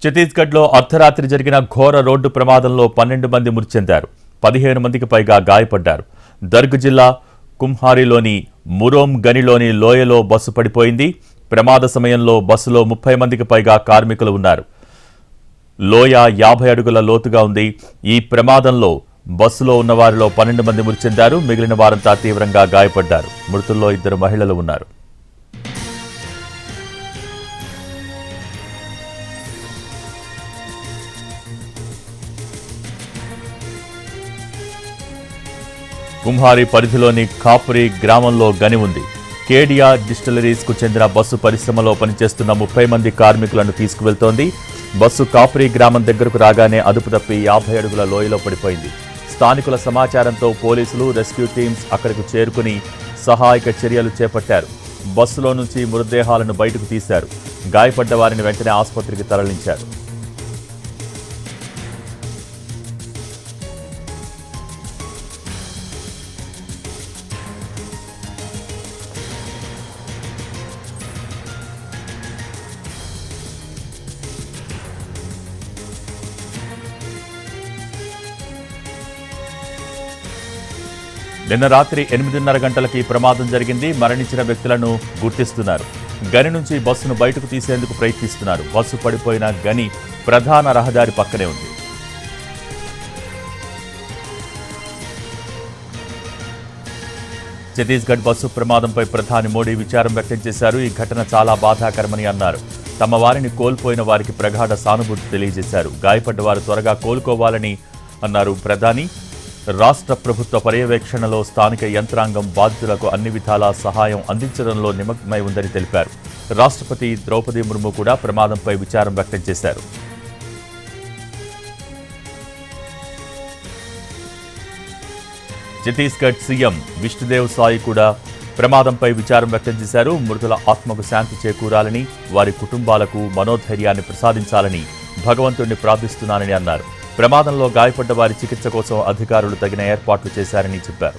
ఛత్తీస్గఢ్లో అర్ధరాత్రి జరిగిన ఘోర రోడ్డు ప్రమాదంలో 12 మంది మృతి చెందారు. 15 మందికి పైగా గాయపడ్డారు. దర్గ్ జిల్లా కుంహారీలోని మురోమ్ గనిలోని లోయలో బస్సు పడిపోయింది. ప్రమాద సమయంలో బస్సులో 30 మందికి పైగా కార్మికులు ఉన్నారు. లోయ 50 అడుగుల లోతుగా ఉంది. ఈ ప్రమాదంలో బస్సులో ఉన్న వారిలో 12 మంది మృతి చెందారు. మిగిలిన వారంతా తీవ్రంగా గాయపడ్డారు. మృతుల్లో 2 మహిళలు ఉన్నారు. కుంహారీ పరిధిలోని కాపురి గ్రామంలో గని ఉంది. కేడియా డిస్టిలరీస్ కు చెందిన బస్సు పరిశ్రమలో పనిచేస్తున్న 30 మంది కార్మికులను తీసుకువెళ్తోంది. బస్సు కాపురి గ్రామం దగ్గరకు రాగానే అదుపు తప్పి 50 అడుగుల లోయలో పడిపోయింది. స్థానికుల సమాచారంతో పోలీసులు, రెస్క్యూ టీమ్స్ అక్కడికి చేరుకుని సహాయక చర్యలు చేపట్టారు. బస్సులో నుంచి మృతదేహాలను బయటకు తీశారు. గాయపడ్డ వారిని వెంటనే ఆసుపత్రికి తరలించారు. నిన్న రాత్రి 8:30 గంటలకి ప్రమాదం జరిగింది. మరణించిన వ్యక్తులను గుర్తిస్తున్నారు. గని నుంచి బస్సును బయటకు తీసేందుకు ప్రయత్నిస్తున్నారు. బస్సు పడిపోయిన గని ప్రధాన రహదారి పక్కనే ఉంది. ఛత్తీస్గఢ్ బస్సు ప్రమాదంపై ప్రధాని మోడీ విచారం వ్యక్తం చేశారు. ఈ ఘటన చాలా బాధాకరమని అన్నారు. తమ వారిని కోల్పోయిన వారికి ప్రగాఢ సానుభూతి తెలియజేశారు. గాయపడ్డ వారు త్వరగా కోలుకోవాలని అన్నారు ప్రధాని. రాష్ట్ర ప్రభుత్వ పర్యవేక్షణలో స్థానిక యంత్రాంగం బాధితులకు అన్ని విధాలా సహాయం అందించడంలో నిమగ్నమై ఉందని తెలిపారు. రాష్ట్రపతి ద్రౌపది ముర్ము కూడా ప్రమాదంపై విచారం వ్యక్తం చేశారు. ఛత్తీస్గఢ్ సీఎం విష్ణుదేవ్ సాయి కూడా ప్రమాదంపై విచారం వ్యక్తం చేశారు. మృతుల ఆత్మకు శాంతి చేకూరాలని, వారి కుటుంబాలకు మనోధైర్యాన్ని ప్రసాదించాలని భగవంతుడిని ప్రార్థిస్తున్నానని అన్నారు. ప్రమాదంలో గాయపడ్డ వారి చికిత్స కోసం అధికారులు తగిన ఏర్పాట్లు చేశారని చెప్పారు.